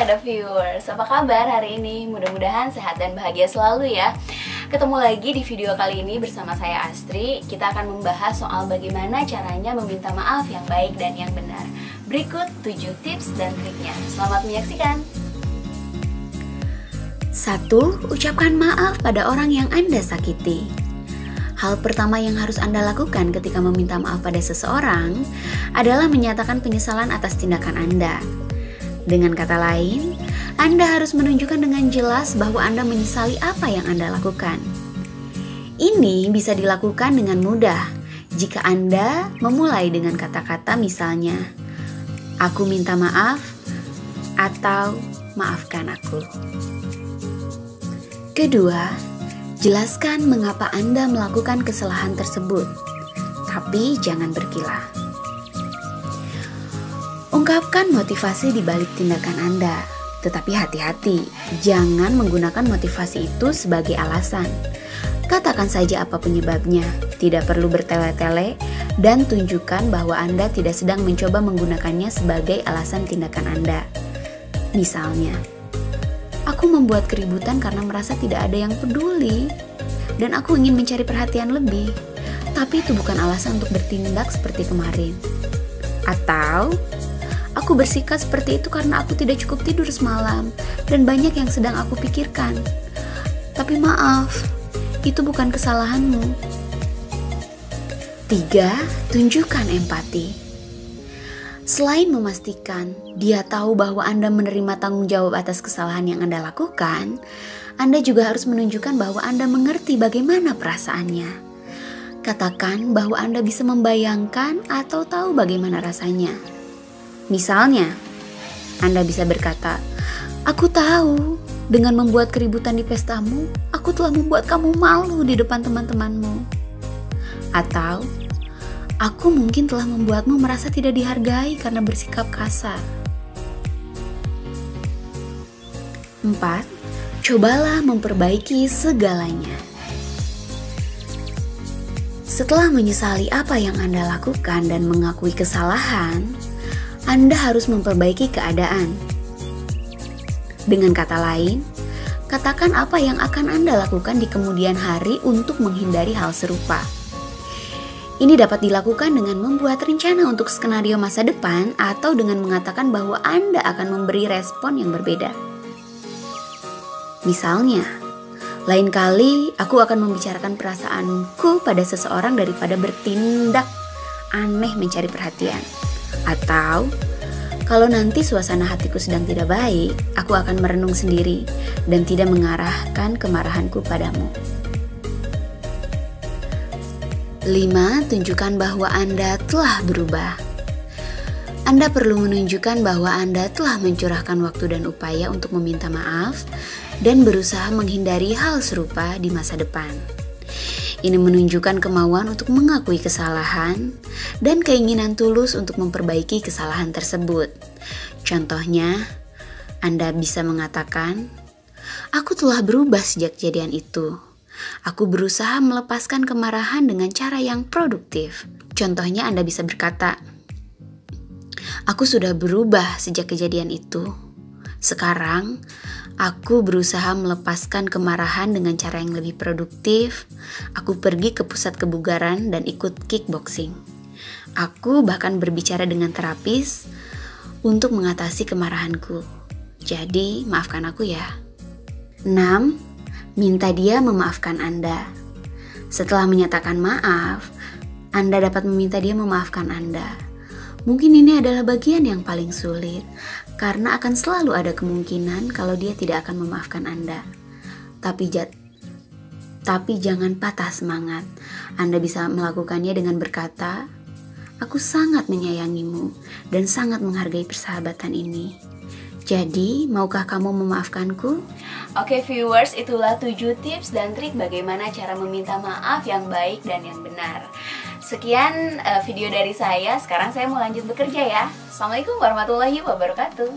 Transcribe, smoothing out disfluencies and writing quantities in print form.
pada viewers, apa kabar hari ini? Mudah-mudahan sehat dan bahagia selalu ya. Ketemu lagi di video kali ini bersama saya Astri. Kita akan membahas soal bagaimana caranya meminta maaf yang baik dan yang benar. Berikut 7 tips dan triknya. Selamat menyaksikan. 1. Ucapkan maaf pada orang yang Anda sakiti. Hal pertama yang harus Anda lakukan ketika meminta maaf pada seseorang adalah menyatakan penyesalan atas tindakan Anda. Dengan kata lain, Anda harus menunjukkan dengan jelas bahwa Anda menyesali apa yang Anda lakukan. Ini bisa dilakukan dengan mudah jika Anda memulai dengan kata-kata misalnya, "Aku minta maaf" atau "Maafkan aku". Kedua, jelaskan mengapa Anda melakukan kesalahan tersebut, tapi jangan berkilah. Ungkapkan motivasi di balik tindakan Anda, tetapi hati-hati, jangan menggunakan motivasi itu sebagai alasan. Katakan saja apa penyebabnya, tidak perlu bertele-tele, dan tunjukkan bahwa Anda tidak sedang mencoba menggunakannya sebagai alasan tindakan Anda. Misalnya, "Aku membuat keributan karena merasa tidak ada yang peduli, dan aku ingin mencari perhatian lebih, tapi itu bukan alasan untuk bertindak seperti kemarin." Atau, "Aku bersikap seperti itu karena aku tidak cukup tidur semalam, dan banyak yang sedang aku pikirkan. Tapi maaf, itu bukan kesalahanmu." 3. Tunjukkan empati. Selain memastikan dia tahu bahwa Anda menerima tanggung jawab atas kesalahan yang Anda lakukan, Anda juga harus menunjukkan bahwa Anda mengerti bagaimana perasaannya. Katakan bahwa Anda bisa membayangkan atau tahu bagaimana rasanya. Misalnya, Anda bisa berkata, "Aku tahu, dengan membuat keributan di pestamu, aku telah membuat kamu malu di depan teman-temanmu." Atau, "Aku mungkin telah membuatmu merasa tidak dihargai karena bersikap kasar." 4. Cobalah memperbaiki segalanya. Setelah menyesali apa yang Anda lakukan dan mengakui kesalahan, Anda harus memperbaiki keadaan. Dengan kata lain, katakan apa yang akan Anda lakukan di kemudian hari untuk menghindari hal serupa. Ini dapat dilakukan dengan membuat rencana untuk skenario masa depan atau dengan mengatakan bahwa Anda akan memberi respon yang berbeda. Misalnya, "Lain kali aku akan membicarakan perasaanku pada seseorang daripada bertindak aneh mencari perhatian." Atau, "Kalau nanti suasana hatiku sedang tidak baik, aku akan merenung sendiri dan tidak mengarahkan kemarahanku padamu." 5. Tunjukkan bahwa Anda telah berubah. Anda perlu menunjukkan bahwa Anda telah mencurahkan waktu dan upaya untuk meminta maaf dan berusaha menghindari hal serupa di masa depan. Ini menunjukkan kemauan untuk mengakui kesalahan dan keinginan tulus untuk memperbaiki kesalahan tersebut. Contohnya, Anda bisa mengatakan, "Aku telah berubah sejak kejadian itu. Aku berusaha melepaskan kemarahan dengan cara yang produktif." Contohnya, Anda bisa berkata, "Aku sudah berubah sejak kejadian itu. Sekarang, aku berusaha melepaskan kemarahan dengan cara yang lebih produktif. Aku pergi ke pusat kebugaran dan ikut kickboxing. Aku bahkan berbicara dengan terapis untuk mengatasi kemarahanku. Jadi, maafkan aku ya." 6. Minta dia memaafkan Anda. Setelah menyatakan maaf, Anda dapat meminta dia memaafkan Anda. Mungkin ini adalah bagian yang paling sulit, karena akan selalu ada kemungkinan kalau dia tidak akan memaafkan Anda. Tapi jangan patah semangat. Anda bisa melakukannya dengan berkata, "Aku sangat menyayangimu dan sangat menghargai persahabatan ini. Jadi, maukah kamu memaafkanku?" Oke viewers, itulah 7 tips dan trik bagaimana cara meminta maaf yang baik dan yang benar. Sekian video dari saya, sekarang saya mau lanjut bekerja ya. Assalamualaikum warahmatullahi wabarakatuh.